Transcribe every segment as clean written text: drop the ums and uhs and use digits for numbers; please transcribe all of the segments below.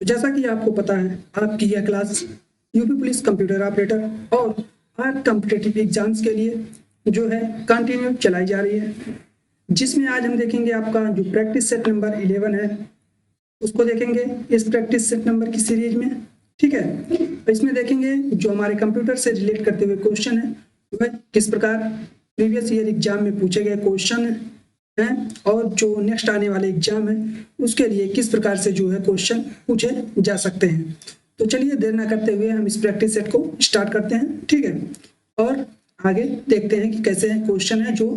तो जैसा कि आपको पता है, आपकी यह class UP police computer operator और आर कॉम्पिटेटिव एग्जाम्स के लिए जो है कंटिन्यू चलाई जा रही है, जिसमें आज हम देखेंगे आपका जो प्रैक्टिस सेट नंबर 11 है उसको देखेंगे इस प्रैक्टिस सेट नंबर की सीरीज में। ठीक है, तो इसमें देखेंगे जो हमारे कंप्यूटर से रिलेट करते हुए क्वेश्चन है वह किस प्रकार प्रीवियस ईयर एग्जाम में पूछे गए क्वेश्चन हैं और जो नेक्स्ट आने वाले एग्जाम है उसके लिए किस प्रकार से जो है क्वेश्चन पूछे जा सकते हैं। तो चलिए देर ना करते हुए हम इस प्रैक्टिस सेट को स्टार्ट करते हैं। ठीक है, और आगे देखते हैं कि कैसे क्वेश्चन है जो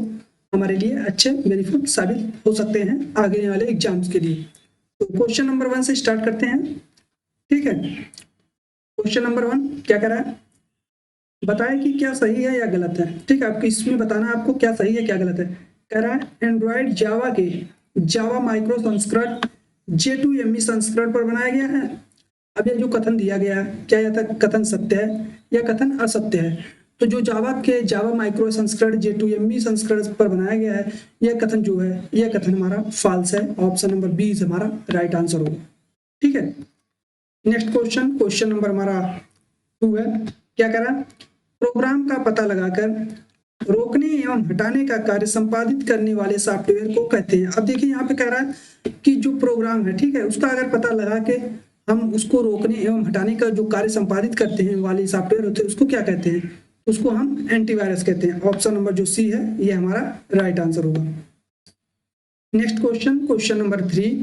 हमारे लिए अच्छे बेनिफिट साबित हो सकते हैं आगे वाले एग्जाम्स के लिए। तो क्वेश्चन नंबर 1 से स्टार्ट करते हैं। ठीक है, क्वेश्चन नंबर 1 क्या कह रहा है, बताए कि क्या सही है या गलत है। ठीक है, आपको इसमें बताना है आपको क्या सही है क्या गलत है। कह रहा है एंड्रॉइड जावा के जावा माइक्रो संस्करण J2ME संस्करण पर बनाया गया है। अब ये जो कथन दिया गया है क्या यह कथन सत्य है या कथन असत्य है। तो जो जावा माइक्रो संस्करण J2ME संस्करण पर बनाया गया है यह कथन जो है यह कथन हमारा फॉल्स है। ऑप्शन नंबर बी हमारा राइट आंसर होगा। ठीक है, नेक्स्ट क्वेश्चन, क्वेश्चन नंबर हमारा 2 है। क्या कह रहा है, प्रोग्राम का पता लगाकर रोकने एवं हटाने का कार्य संपादित करने वाले सॉफ्टवेयर को कहते हैं। अब देखिए यहाँ पे कह रहा है कि जो प्रोग्राम है, ठीक है, उसका अगर पता लगा के हम उसको रोकने एवं हटाने का जो कार्य संपादित करते हैं वाले सॉफ्टवेयर होते हैं उसको क्या कहते हैं, उसको हम एंटीवायरस कहते हैं। ऑप्शन नंबर जो सी है ये हमारा राइट आंसर होगा। नेक्स्ट क्वेश्चन, क्वेश्चन नंबर 3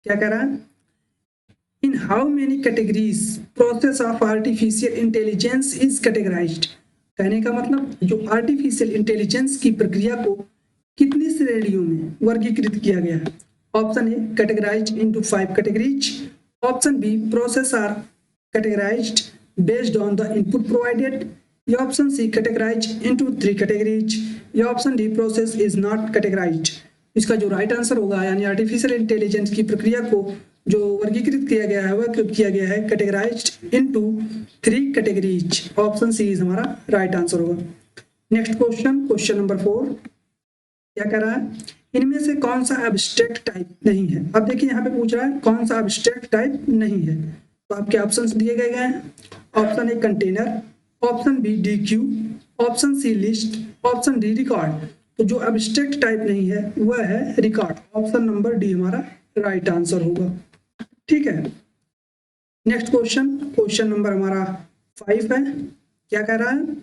क्या कह रहा है, in how many categories process of artificial intelligence is categorised. कहने का मतलब जो आर्टिफिशियल इंटेलिजेंस की प्रक्रिया को कितनी श्रेणियों में वर्गीकृत किया गया है। Option A categorized into 5 categories, option B process are categorized based on the input provided, या option C categorized into 3 categories, या option D process is not categorized. इसका जो राइट आंसर होगा यानी आर्टिफिशियल इंटेलिजेंस की प्रक्रिया को जो वर्गीकृत किया गया है वह किया गया है categorized into 3 categories. Option C is हमारा राइट आंसर होगा। नेक्स्ट क्वेश्चन, क्वेश्चन नंबर 4 क्या कह रहा है, इनमें से कौन सा एब्स्ट्रैक्ट टाइप नहीं है। अब देखिए यहाँ पे पूछ रहा है कौन सा एब्स्ट्रैक्ट टाइप नहीं है, तो आपके ऑप्शंस दिए गए हैं। Option A container, option B DQ, option C list, option D record. तो जो एब्स्ट्रैक्ट टाइप नहीं है वह है रिकॉर्ड। ऑप्शन नंबर डी हमारा राइट आंसर होगा। ठीक है, नेक्स्ट क्वेश्चन, क्वेश्चन नंबर हमारा 5 है। क्या कह रहा है,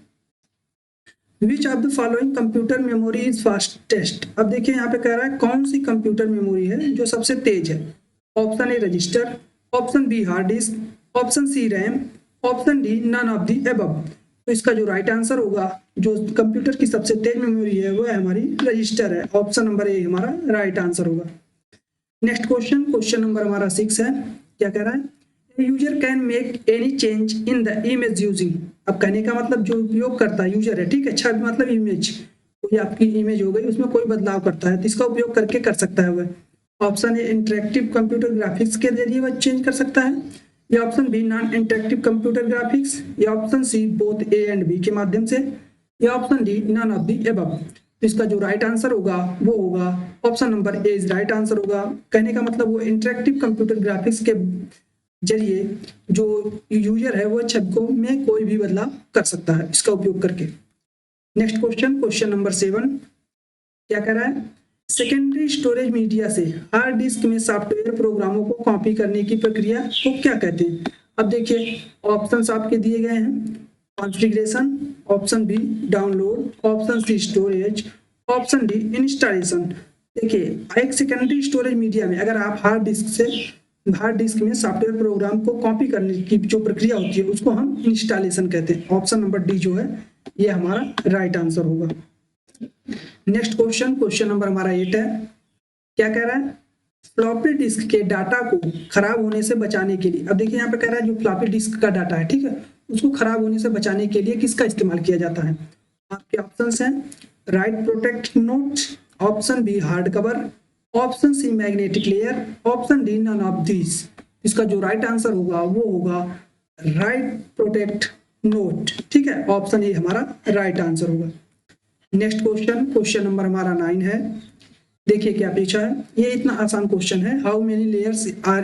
which of the following computer memory is fastest. अब देखिए यहाँ पे कह रहा है कौन सी कंप्यूटर मेमोरी है जो सबसे तेज है। Option A register, option B hard disk, option C RAM, option D none of the above. तो इसका जो राइट आंसर होगा जो कंप्यूटर की सबसे तेज मेमोरी है वह हमारी रजिस्टर है। ऑप्शन नंबर ए हमारा राइट आंसर होगा। नेक्स्ट क्वेश्चन, क्वेश्चन नंबर हमारा 6 है। क्या कह रहा है, user can make any change in the image using. अब कहने का मतलब जो उपयोग करता है यूजर है, ठीक है, छवि मतलब इमेज, कोई आपकी इमेज हो गई उसमें कोई बदलाव करता है तो इसका उपयोग करके कर सकता है वह। Option A interactive computer graphics के जरिए वह चेंज कर सकता है, या option B non interactive computer graphics, या option C both A and B के माध्यम से, या option D none of the above. तो इसका जो राइट आंसर होगा वो होगा option number A is right answer होगा। कहने का मतलब वो इंटरेक्टिव कंप्यूटर ग्राफिक्स के जरिए जो यूजर है वो छवि को में कोई भी बदलाव कर सकता है इसका उपयोग करके। नेक्स्ट क्वेश्चन, क्वेश्चन नंबर 7 क्या कह रहा है, सेकेंडरी स्टोरेज मीडिया से हार्ड डिस्क में सॉफ्टवेयर प्रोग्रामों को कॉपी करने की प्रक्रिया को क्या कहते हैं। अब देखिए ऑप्शंस आपके दिए गए हैं, configuration, option B download, option C storage, option D installation. देखिए एक सेकेंडरी स्टोरेज मीडिया में अगर आप हार्ड डिस्क में सॉफ्टवेयर प्रोग्राम को कॉपी करने की जो प्रक्रिया होती है उसको हम इंस्टॉलेशन कहते हैं। ऑप्शन नंबर डी जो है ये हमारा राइट आंसर होगा। नेक्स्ट क्वेश्चन, क्वेश्चन नंबर हमारा 8 है। क्या कह रहा है, फ्लॉपी डिस्क के डाटा को खराब होने से बचाने के लिए। अब देखिए यहाँ पे कह रहा है जो फ्लॉपी डिस्क का डाटा है, ठीक है, उसको खराब होने से बचाने के लिए किसका इस्तेमाल किया जाता है। आपके ऑप्शंस हैं write protect note, option B hard cover, option C magnetic layer, option D none of these. इसका जो राइट आंसर होगा वो होगा राइट प्रोटेक्ट नोट। ठीक है, ऑप्शन ए हमारा राइट आंसर होगा। नेक्स्ट क्वेश्चन, क्वेश्चन नंबर हमारा 9 है। देखिए क्या पूछा है, ये इतना आसान क्वेश्चन है, how many layers are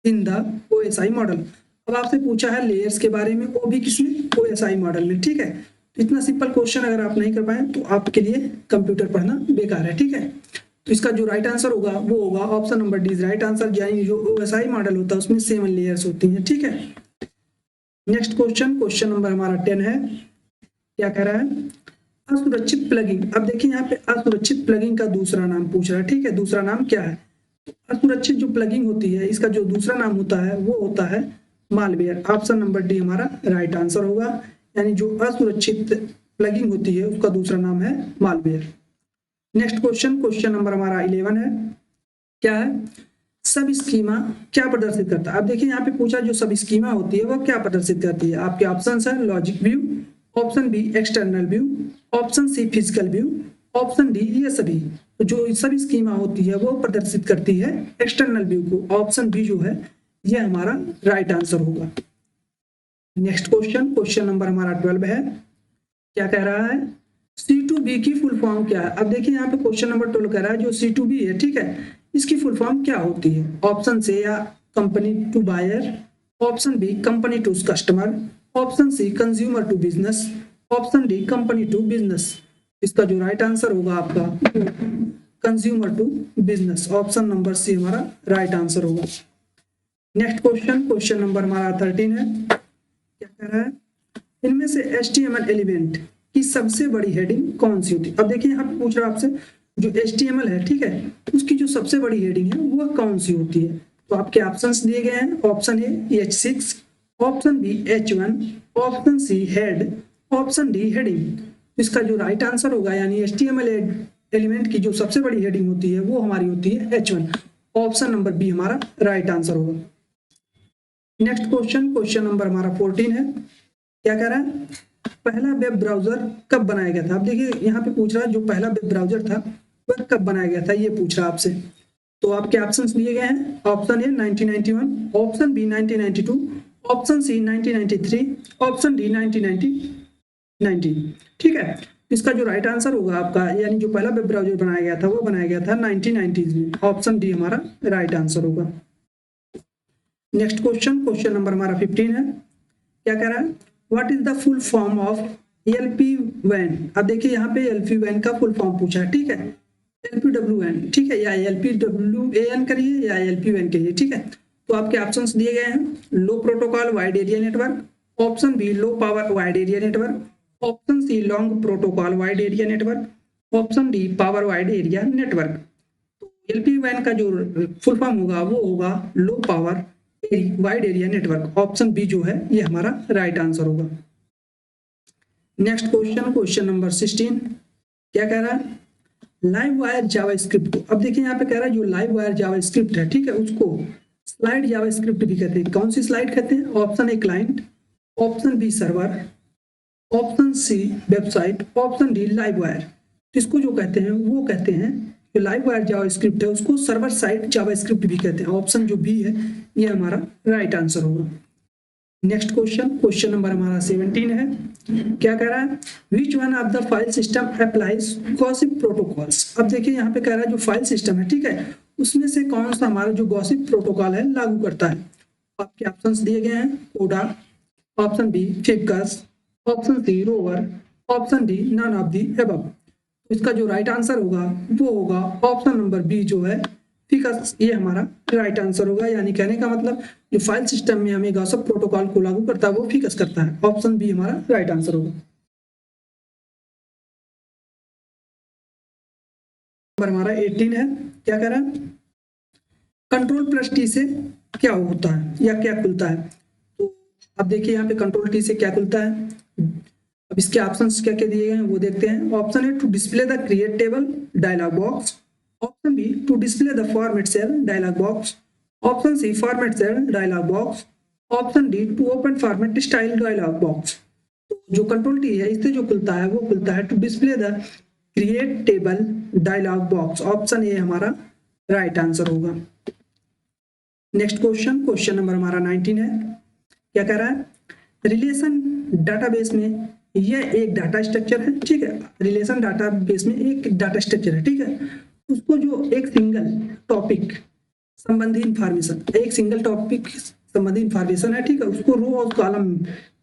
in the OSI model. अब आपसे पूछा है लेयर्स के बारे में, वो भी किसमें, OSI मॉडल में। ठीक है, इतना सिंपल क्वेश्चन अगर आप नहीं कर पाए तो आपके लिए कंप्यूटर पढ़ना बेकार है। ठीक है, तो इसका जो राइट आंसर होगा वो होगा option number D right answer. यानी जो OSI मॉडल होता है उसमें 7 लेयर्स होती हैं। ठीक है, नेक्स्ट क्वेश्चन नंबर हमारा 10 है। क्या कह रहा है, असुरक्षित प्लगिंग। अब देखिए यहाँ पे असुरक्षित प्लगिंग का दूसरा नाम पूछ रहा है। ठीक है, दूसरा नाम क्या है, असुरक्षित जो प्लगिंग होती है इसका जो दूसरा नाम होता है वो होता है मालवेयर। ऑप्शन नंबर डी हमारा राइट आंसर होगा। यानी जो असुरक्षित प्लगिंग होती है उसका दूसरा नाम है मालवेयर। नेक्स्ट क्वेश्चन नंबर हमारा 11 है। क्या है, सब स्कीमा क्या प्रदर्शित करता है। अब देखिए यहाँ पे पूछा जो सब स्कीमा होती है वो क्या प्रदर्शित करती है। आपके ऑप्शन है logic view, option B external view, option C physical view, option D ये सभी। तो जो सभी स्कीमा होती है वो प्रदर्शित करती है एक्सटर्नल व्यू को। ऑप्शन बी जो है ये हमारा राइट आंसर होगा। नेक्स्ट क्वेश्चन नंबर हमारा 12 है। क्या कह रहा है, C2B की फुल फॉर्म क्या है। अब देखिए यहाँ पे क्वेश्चन नंबर 12 कह रहा है जो C2B है, ठीक है, इसकी फुल फॉर्म क्या होती है। ऑप्शन से या company to buyer, option B company to customer, option C consumer to business, option D company to business. इसका जो राइट आंसर होगा आपका consumer to business. Option number C हमारा राइट आंसर होगा। नेक्स्ट क्वेश्चन नंबर हमारा 13 है। क्या कह रहा है, इनमें से HTML एलिमेंट की सबसे बड़ी हेडिंग कौन सी होती है। अब देखिए यहाँ पे पूछ रहा है आपसे जो HTML है, ठीक है, उसकी जो सबसे बड़ी हेडिंग है वो कौन सी होती है। तो आपके ऑप्शंस दिए गए हैं। Option A H6, option B H1, option C head, option D heading. इसका जो राइट आंसर होगा यानी HTML एलिमेंट की जो सबसे बड़ी हेडिंग होती है वो हमारी होती है H1। ऑप्शन नंबर बी हमारा राइट आंसर होगा। नेक्स्ट क्वेश्चन नंबर हमारा 14 है। क्या कह रहा है, पहला वेब ब्राउजर कब बनाया गया था। अब देखिए यहाँ पे पूछ रहा है जो पहला वेब ब्राउजर था वह कब बनाया गया था, ये पूछ रहा है आपसे। तो आपके ऑप्शंस दिए गए हैं। Option A 1991, option B 1992, option C 1993, option D 1990। ठीक है, इसका जो राइट आंसर होगा आपका यानी जो पहला वेब ब्राउजर बनाया गया था वो बनाया गया था 1990s में। ऑप्शन डी हमारा राइट आंसर होगा। नेक्स्ट क्वेश्चन नंबर हमारा 15 है। क्या कह रहा है, what is the full form of LPWAN। अब देखिए यहाँ पे LPWAN का फुल फॉर्म पूछा है। ठीक है, LPWAN, ठीक है, या LPWAN करिए या LPWAN करिए। ठीक है, तो आपके ऑप्शंस दिए गए हैं। Low protocol wide area network, option B low power wide area network, option C long protocol wide area network, option D power wide area network. तो LPWAN का जो फुल फॉर्म होगा वो होगा low power wide area network. Option B जो है ये हमारा राइट आंसर होगा। Next question number 16। क्या कह रहा है, लाइव वायर जावास्क्रिप्ट को। अब देखिए यहाँ पे कह रहा है जो लाइव वायर जावास्क्रिप्ट है, ठीक है, उसको स्लाइड जावास्क्रिप्ट भी कहते हैं। कौन सी स्लाइड कहते हैं। Option A client, option B server, option C website, option D live wire. इसको जो कहते हैं वो कहते हैं लाइव वायर जावास्क्रिप्ट है उसको सर्वर साइड जावास्क्रिप्ट भी कहते हैं। ऑप्शन जो बी है ये हमारा राइट आंसर होगा। नेक्स्ट क्वेश्चन नंबर हमारा 17 है। क्या कह रहा है, which one of the file system applies gossip protocols. अब देखिए यहाँ पे कह रहा है जो फाइल सिस्टम है, ठीक है, उसमें से कौन सा हमारा जो गॉसिप प्रोटोकॉल है लागू करता है। आपके ऑप्शंस दिए गए हैं। कोडा, ऑप्शन बी फिबकस, option C rover, option D none of the above. इसका जो राइट आंसर होगा वो होगा ऑप्शन नंबर बी जो है फिकस। ये हमारा राइट आंसर होगा। यानी कहने का मतलब जो फाइल सिस्टम में हमें गॉसिप प्रोटोकॉल को लागू करता है वो फिकस करता है। ऑप्शन बी हमारा राइट आंसर होगा। नंबर हमारा 18 है। क्या कह रहा है, कंट्रोल प्लस टी से क्या होता है या क्या खुलता है। तो अब देखिए यहाँ पे कंट्रोल टी से क्या खुलता है। अब इसके ऑप्शंस क्या क्या दिए गए हैं वो देखते हैं। Option A to display the create table dialog box, option B to display the format cell dialog box, option C format cell dialog box, option D to open format style dialog box. तो जो control T है इससे जो खुलता है वो खुलता है to display the create table dialog box. Option A हमारा राइट आंसर होगा। नेक्स्ट क्वेश्चन नंबर हमारा 19 है। क्या कह रहा है, रिलेशन डाटाबेस में यह एक डाटा स्ट्रक्चर है, ठीक है, रिलेशन डाटाबेस में एक डाटा स्ट्रक्चर है, ठीक है, उसको जो एक सिंगल टॉपिक संबंधी इंफॉर्मेशन, एक सिंगल टॉपिक संबंधी इंफॉर्मेशन है, ठीक है, उसको रो और कॉलम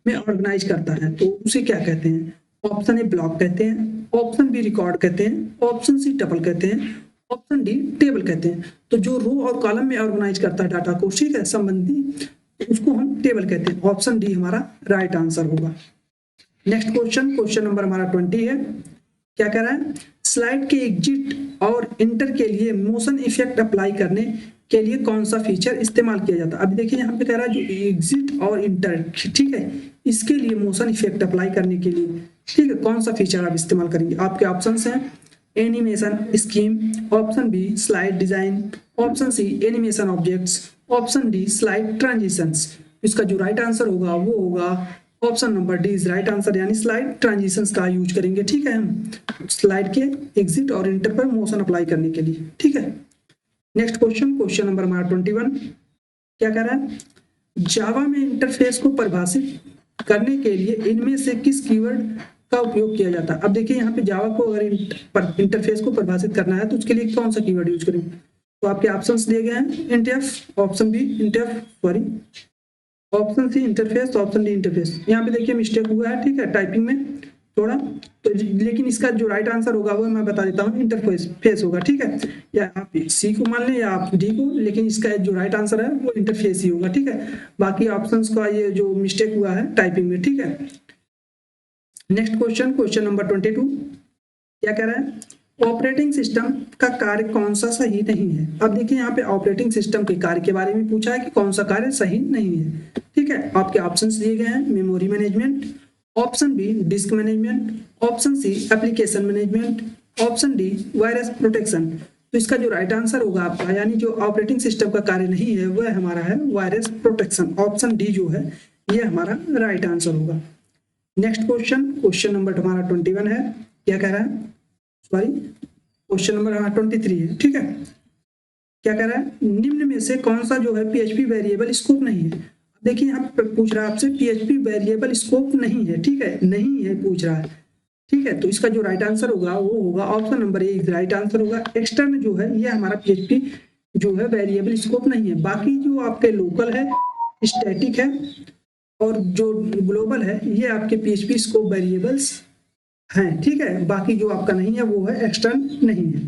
में ऑर्गेनाइज करता है, तो उसे क्या कहते हैं? ऑप्शन ए ब्लॉक कहते हैं, ऑप्शन बी रिकॉर्ड कहते हैं, ऑप्शन सी टपल कहते हैं, ऑप्शन डी टेबल कहते हैं। तो जो रो और कॉलम में ऑर्गेनाइज करता है डाटा को, ठीक है, संबंधी, उसको हम टेबल कहते हैं। ऑप्शन डी हमारा राइट आंसर होगा। नेक्स्ट क्वेश्चन, क्वेश्चन नंबर हमारा 20 है। क्या कह रहा है? स्लाइड के एग्जिट और इंटर के लिए मोशन इफेक्ट अप्लाई करने के लिए कौन सा फीचर इस्तेमाल किया जाता है? अब देखिए यहाँ पे कह रहा है जो एग्जिट और इंटर, ठीक है, इसके लिए मोशन इफेक्ट अप्लाई करने के लिए, ठीक है, कौन सा फीचर आप इस्तेमाल करेंगे? आपके ऑप्शंस हैं animation scheme, option B slide design, option C animation objects, option D slide transitions. इसका जो राइट आंसर होगा वो होगा option number D is right answer, यानी स्लाइड ट्रांजिशंस का यूज करेंगे, ठीक है, हम स्लाइड के एग्जिट और इंटर पर मोशन अप्लाई करने के लिए, ठीक है। नेक्स्ट क्वेश्चन, क्वेश्चन नंबर हमारा 21। क्या कह रहा है? जावा में इंटरफेस को परिभाषित करने के लिए इनमें से किस कीवर्ड का उपयोग किया जाता है? अब देखिए यहाँ पे जावा को अगर इंटरफेस को परिभाषित करना है तो उसके लिए कौन सा कीवर्ड यूज करेंगे? तो आपके ऑप्शंस दिए गए हैं इंटफ, ऑप्शन बी इंटफ, sorry option C interface, option D interface. यहाँ पे देखिए मिस्टेक हुआ है, ठीक है, टाइपिंग में थोड़ा, तो लेकिन इसका जो राइट आंसर होगा वो मैं बता देता हूँ, इंटरफेस फेस होगा, ठीक है, या आप सी को मान लें या आप डी को, लेकिन इसका जो राइट आंसर है वो इंटरफेस ही होगा, ठीक है। बाकी ऑप्शंस का ये जो मिस्टेक हुआ है टाइपिंग में, ठीक है। Next question, question number 22। क्या कह रहा है? ऑपरेटिंग सिस्टम का कार्य कौन सा सही नहीं है? अब देखिए यहाँ पे ऑपरेटिंग सिस्टम के कार्य के बारे में पूछा है कि कौन सा कार्य सही नहीं है, ठीक है। आपके ऑप्शंस दिए गए हैं memory management, option B disk management, option C application management, option D virus protection. तो इसका जो राइट आंसर होगा आपका, यानी जो ऑपरेटिंग सिस्टम का कार्य नहीं है वह हमारा है वायरस प्रोटेक्शन। ऑप्शन डी जो है ये हमारा राइट आंसर होगा। नेक्स्ट क्वेश्चन, क्वेश्चन नंबर हमारा 21 है। क्या कह रहा है? सॉरी, क्वेश्चन नंबर 23 है, ठीक है। क्या कह रहा है? निम्न में से कौन सा जो है पीएचपी वेरिएबल स्कोप नहीं है? देखिए यहाँ पे पूछ रहा है आपसे पीएचपी वेरिएबल स्कोप नहीं है, ठीक है, नहीं है पूछ रहा है, ठीक है। तो इसका जो राइट आंसर होगा वो होगा ऑप्शन नंबर ए राइट आंसर होगा। एक्सटर्न जो है ये हमारा पीएचपी जो है वेरिएबल स्कोप नहीं है। बाकी जो आपके लोकल है, स्टैटिक है और जो ग्लोबल है ये आपके पीएचपी स्कोप वेरिएबल्स हैं, ठीक है। बाकी जो आपका नहीं है वो है एक्सटर्न नहीं है।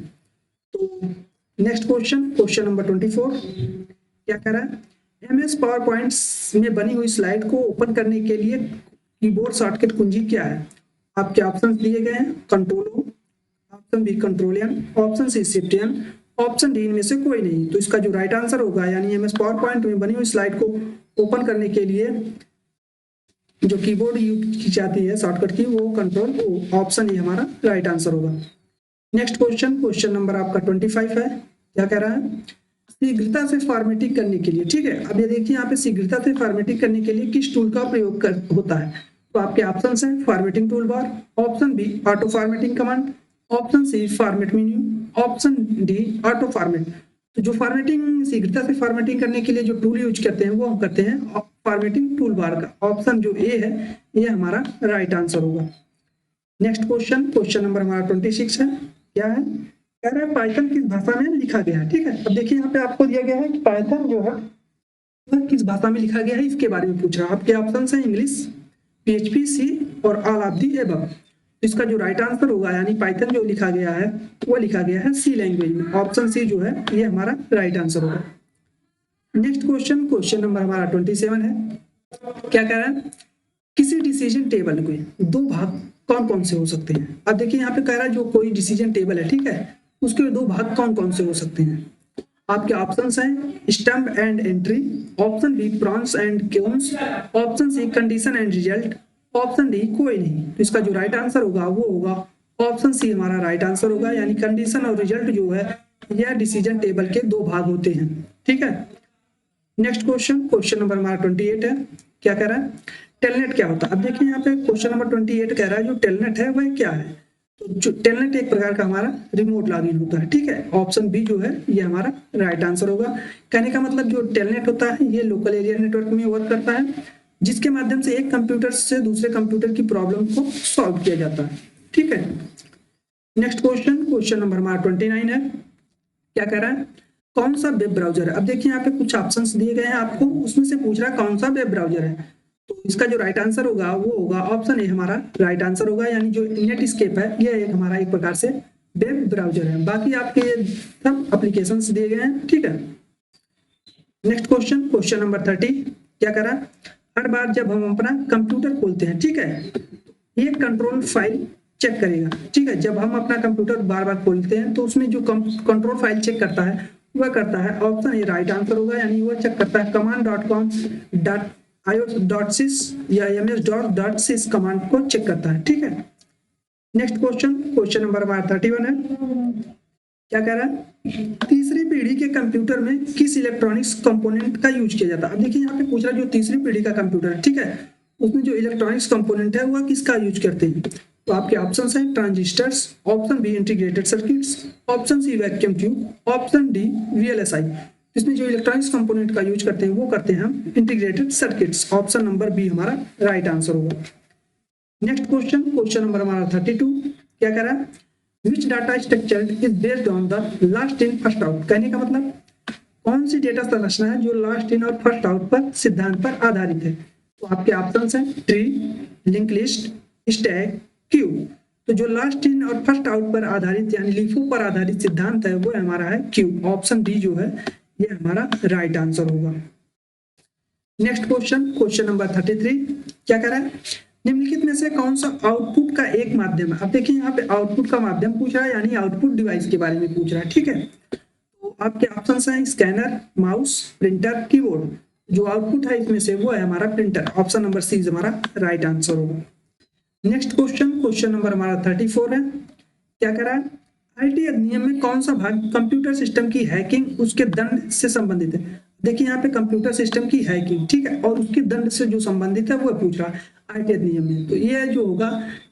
तो नेक्स्ट क्वेश्चन, क्वेश्चन नंबर 24। क्या कह रहा है? MS पावर पॉइंट्स में बनी हुई स्लाइड को ओपन करने के लिए कीबोर्ड शॉर्टकट कुंजी क्या है? आपके ऑप्शंस दिए गए हैं control O, option B control N, option C shift N, option D इनमें से कोई नहीं। तो इसका जो राइट आंसर होगा, यानी MS पावर पॉइंट में बनी हुई स्लाइड को ओपन करने के लिए जो कीबोर्ड यूज की जाती है शॉर्टकट की, वो कंट्रोल O, ऑप्शन ए हमारा राइट आंसर होगा। नेक्स्ट क्वेश्चन, क्वेश्चन नंबर आपका 25 है। क्या कह रहा है? शीघ्रता से फॉर्मेटिंग करने के लिए, ठीक है। अब ये देखिए यहाँ पे शीघ्रता से फॉर्मेटिंग करने के लिए किस टूल का प्रयोग होता है? तो आपके ऑप्शंस हैं formatting toolbar, option B auto formatting command, option C format menu, option D auto format. तो जो फॉर्मेटिंग शीघ्रता से फॉर्मेटिंग करने के लिए जो टूल यूज करते हैं वो हम करते हैं फॉर्मेटिंग टूल बार का। ऑप्शन जो ए है ये हमारा राइट आंसर होगा। नेक्स्ट क्वेश्चन, क्वेश्चन नंबर हमारा 26 है। क्या है? कह रहा है पाइथन किस भाषा में लिखा गया है, ठीक है। अब देखिए यहाँ पे आपको दिया गया है कि पाइथन जो है वह किस भाषा में लिखा गया है, इसके बारे में पूछ रहा है। आपके ऑप्शन है इंग्लिश, PHP, C और ऑल ऑफ दी एबव। इसका जो राइट आंसर होगा, यानी पाइथन जो लिखा गया है वो लिखा गया है C लैंग्वेज में। ऑप्शन सी जो है ये हमारा राइट आंसर होगा। नेक्स्ट क्वेश्चन, क्वेश्चन नंबर हमारा 27 है। क्या कह रहा है? किसी डिसीजन टेबल के दो भाग कौन कौन से हो सकते हैं? अब देखिए यहाँ पे कह रहा है जो कोई डिसीजन टेबल है, ठीक है, उसके दो भाग कौन कौन से हो सकते हैं? आपके ऑप्शंस हैं stump and entry, option B pros and cons, option C condition and result, option D कोई नहीं। तो इसका जो राइट आंसर होगा वो होगा ऑप्शन सी हमारा राइट आंसर होगा, यानी कंडीशन और रिजल्ट जो है यह डिसीजन टेबल के दो भाग होते हैं, ठीक है। नेक्स्ट क्वेश्चन, क्वेश्चन नंबर हमारा 28 है। क्या कह रहा है? टेलनेट क्या होता है? अब देखिए यहाँ पे क्वेश्चन नंबर 28 कह रहा है जो टेलनेट है वह क्या है? तो जो टेलनेट एक प्रकार का हमारा रिमोट लॉगिन होता है, ठीक है। ऑप्शन बी जो है ये हमारा राइट आंसर होगा। कहने का मतलब जो टेलनेट होता है ये लोकल एरिया नेटवर्क में वर्क करता है, जिसके माध्यम से एक कंप्यूटर से दूसरे कंप्यूटर की प्रॉब्लम को सॉल्व किया जाता है, ठीक है। नेक्स्ट क्वेश्चन, क्वेश्चन नंबर हमारा 29 है। क्या कह रहा है? कौन सा वेब ब्राउजर है। अब देखिए यहाँ पे कुछ ऑप्शंस दिए गए हैं आपको, उसमें से पूछ रहा है कौन सा वेब ब्राउजर है। तो इसका जो राइट आंसर होगा वो होगा ऑप्शन ए, हमारा राइट आंसर होगा, यानी जो नेटस्केप है ये एक हमारा एक प्रकार से वेब ब्राउजर है। बाकी आपके सब एप्लीकेशंस दिए गए हैं, ठीक है। नेक्स्ट क्वेश्चन, क्वेश्चन नंबर 30 क्या करा, हर बार जब हम अपना कंप्यूटर खोलते हैं, ठीक है, ये कंट्रोल फाइल चेक करेगा, ठीक है। जब हम अपना कंप्यूटर बार बार खोलते हैं तो उसमें जो कंट्रोल फाइल चेक करता है वह करता है ऑप्शन ए राइट आंसर होगा, यानी वह चेक करता है command.com.io.sys या ms.sys कमांड को चेक करता है, ठीक है। नेक्स्ट क्वेश्चन, क्वेश्चन नंबर 31 है, क्या कह रहा है, तीसरी पीढ़ी के कंप्यूटर में किस इलेक्ट्रॉनिक्स कंपोनेंट का यूज किया जाता है। अब देखिए यहाँ पे पूछ रहा है जो तीसरी पीढ़ी का कंप्यूटर है, ठीक है, उसमें जो इलेक्ट्रॉनिक्स कंपोनेंट है वह किसका यूज करते हैं। तो आपके ऑप्शंस हैं transistors, option B integrated circuits, option C vacuum tube, option D VLSI. इसमें जो इलेक्ट्रॉनिक्स कंपोनेंट का यूज करते हैं वो करते हैं हम integrated circuits, option number B हमारा राइट आंसर होगा। नेक्स्ट क्वेश्चन, क्वेश्चन नंबर हमारा 32 क्या कह रहा है, which data structure is based on the last in first out. कहने का मतलब कौन सी डेटा संरचना है जो लास्ट इन और फर्स्ट आउट पर सिद्धांत पर आधारित है। तो आपके ऑप्शंस हैं tree, link list, stack, Q. तो जो लास्ट इन और फर्स्ट आउट पर आधारित यानी लीफो पर आधारित सिद्धांत है वो हमारा है क्यू, ऑप्शन डी जो है ये हमारा राइट आंसर होगा। नेक्स्ट क्वेश्चन, क्वेश्चन नंबर 33 क्या कह रहा है, निम्नलिखित में से कौन सा आउटपुट का एक माध्यम है। अब देखिए यहाँ पे आउटपुट का माध्यम पूछ रहा है, यानी आउटपुट डिवाइस के बारे में पूछ रहा है, ठीक है। तो आपके ऑप्शंस हैं स्कैनर, माउस, प्रिंटर, कीबोर्ड। जो आउटपुट है इसमें से वो है हमारा प्रिंटर, ऑप्शन नंबर सी हमारा राइट आंसर होगा। नेक्स्ट क्वेश्चन, क्वेश्चन नंबर हमारा 34 है, क्या कह रहा है, आईटी अधिनियम में कौन सा भाग कंप्यूटर सिस्टम की हैकिंग उसके दंड से संबंधित है। देखिए यहाँ पे कंप्यूटर सिस्टम की हैकिंग, ठीक है, और उसके दंड से जो संबंधित है वो पूछ रहा है आईटी अधिनियम में। तो ये जो होगा,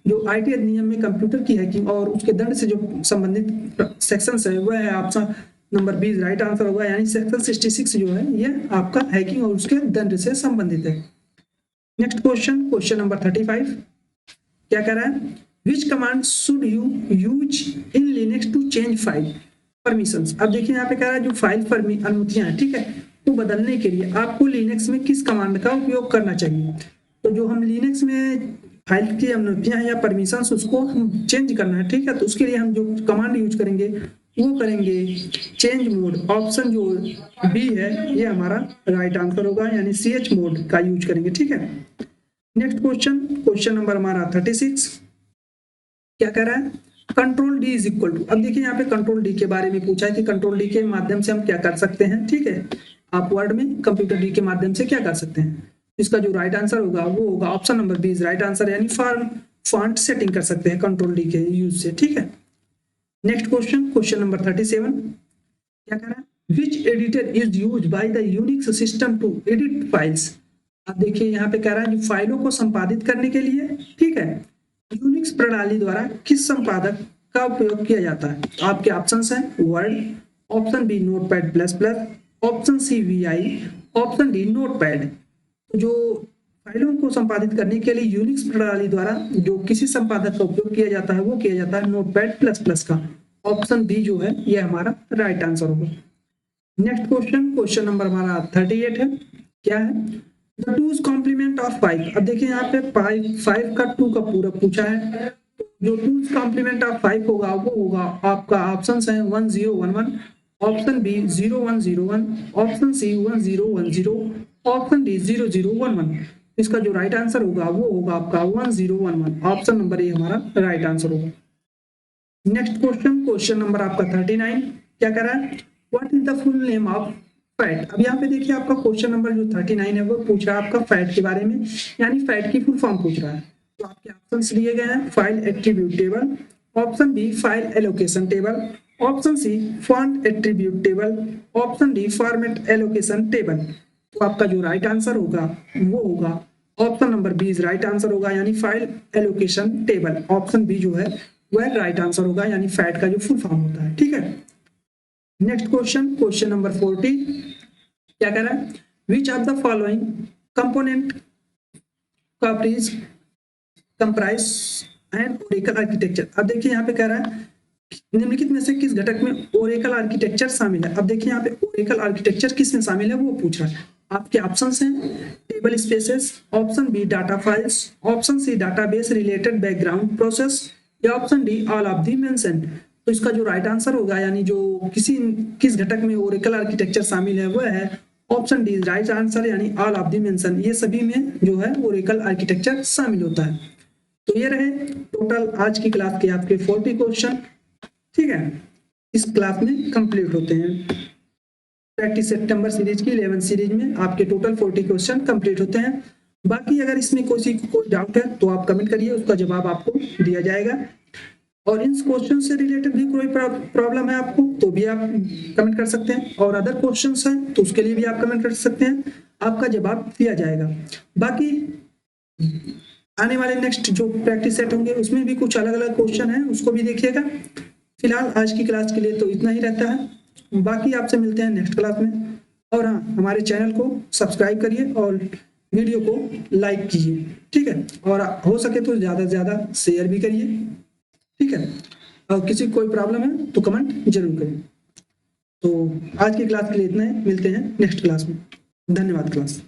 जो आईटी अधिनियम में कंप्यूटर की हैकिंग और उसके दंड से जो संबंधित सेक्शंस है वह है option number B right answer होगा, यानी सेक्शन 66 जो है ये आपका हैकिंग और उसके दंड से संबंधित है। नेक्स्ट क्वेश्चन, क्वेश्चन नंबर 35 क्या कह रहा है, which command should you use in Linux to change file permissions. अब देखिए यहाँ पे कह रहा है जो फाइल अनुमतियां हैं, ठीक है, तो बदलने के लिए आपको लिनक्स में किस कमांड का उपयोग करना चाहिए। तो जो हम लिनक्स में फाइल की अनुमतियां या परमिशंस उसको हम चेंज करना है, ठीक है, तो उसके लिए हम जो कमांड यूज करेंगे वो करेंगे चेंज मोड, ऑप्शन जो बी है ये हमारा राइट आंसर होगा, यानी ch मोड का यूज करेंगे, ठीक है। नेक्स्ट क्वेश्चन, क्वेश्चन नंबर हमारा 36 क्या कह रहा है, control D is equal to. अब देखिए यहाँ पे कंट्रोल डी के बारे में पूछा है कि कंट्रोल डी के माध्यम से हम क्या कर सकते हैं, ठीक है, आप वर्ड में कंप्यूटर डी के माध्यम से क्या कर सकते हैं। इसका जो राइट आंसर होगा वो होगा option number B is right answer, यानी फॉन्ट सेटिंग कर सकते हैं कंट्रोल डी के यूज से, ठीक है। नेक्स्ट क्वेश्चन, क्वेश्चन नंबर 37 क्या कह रहा है, which editor is used by the Unix system to edit files. अब देखिए यहाँ पे कह रहा है जो फाइलों को संपादित करने के लिए, ठीक है, यूनिक्स प्रणाली द्वारा किस संपादक का उपयोग किया जाता है। तो आपके ऑप्शंस हैं word, option B notepad plus plus, option C VI, option D notepad. तो जो फाइलों को संपादित करने के लिए यूनिक्स प्रणाली द्वारा जो किसी संपादक का उपयोग किया जाता है वो किया जाता है नोटपैड प्लस प्लस का, ऑप्शन बी जो है ये हमारा राइट आंसर होगा। नेक्स्ट क्वेश्चन, क्वेश्चन नंबर हमारा 38 है, क्या है, द टूज कॉम्प्लीमेंट ऑफ 5। अब देखिए यहाँ पे 5 का 2 का पूरा पूछा है, जो टूज कॉम्प्लीमेंट ऑफ 5 होगा वो होगा आपका ऑप्शंस हैं 1011, option B 0101, option C 1010, option D 0011। इसका जो राइट आंसर होगा वो होगा आपका 1011, ऑप्शन नंबर ए हमारा राइट आंसर होगा। नेक्स्ट क्वेश्चन, क्वेश्चन नंबर आपका 39 क्या कर रहा है, what is the full name of fat. अब यहाँ पे देखिए आपका क्वेश्चन नंबर जो 39 है वो पूछ रहा है आपका फैट के बारे में, यानी फैट की फुल फॉर्म पूछ रहा है। तो आपके ऑप्शंस दिए गए हैं file attribute table, option B file allocation table, option C font attribute table, option D format allocation table. तो आपका जो राइट आंसर होगा वो होगा option number B is right answer होगा, यानी file allocation table, option B जो है वह राइट आंसर होगा, यानी फैट का जो फुल फॉर्म होता है, ठीक है। नेक्स्ट क्वेश्चन, क्वेश्चन नंबर 40 क्या कह रहा है, which of the following component comprise and Oracle architecture. अब देखिए यहाँ पे कह रहा है निम्नलिखित में से किस घटक में ओरेकल आर्किटेक्चर शामिल है? अब देखिए यहाँ पे ओरेकल आर्किटेक्चर किस में शामिल है वो पूछ रहा है। आपके ऑप्शंस हैं table spaces, option B data files, option C database related background process, या option D all of the mentioned. तो इसका जो राइट आंसर होगा, यानी जो किस घटक में ओरेकल आर्किटेक्चर शामिल है, वह है ऑप्शन डी राइट आंसर, यानी ऑल ऑफ दी मेंशन। ये सभी में जो है ओरेकल आर्किटेक्चर शामिल होता है। तो ये रहे टोटल आज की क्लास के आपके 40 क्वेश्चन। ठीक है, इस क्लास में कंप्लीट होते हैं। प्रैक्टिस सितंबर सीरीज की 11 सीरीज में आपके टोटल 40 क्वेश्चन कंप्लीट होते हैं। बाकी अगर इसमें कोई डाउट है तो आप कमेंट करिए, उसका जवाब आपको दिया जाएगा। और इन क्वेश्चन से रिलेटेड भी कोई प्रॉब्लम है आपको तो भी आप कमेंट कर सकते हैं, और अदर क्वेश्चंस हैं तो उसके लिए भी आप कमेंट कर सकते हैं, आपका जवाब दिया जाएगा। बाकी आने वाले नेक्स्ट जो प्रैक्टिस सेट होंगे उसमें भी कुछ अलग अलग क्वेश्चन है, उसको भी देखिएगा। फिलहाल आज की क्लास के लिए तो इतना ही रहता है। बाकी आपसे मिलते हैं नेक्स्ट क्लास में। और हाँ, हमारे चैनल को सब्सक्राइब करिए और वीडियो को लाइक कीजिए। ठीक है, और हो सके तो ज़्यादा से ज़्यादा शेयर भी करिए। ठीक है, और किसी को कोई प्रॉब्लम है तो कमेंट जरूर करें। तो आज की क्लास के लिए इतना ही, मिलते हैं नेक्स्ट क्लास में। धन्यवाद क्लास।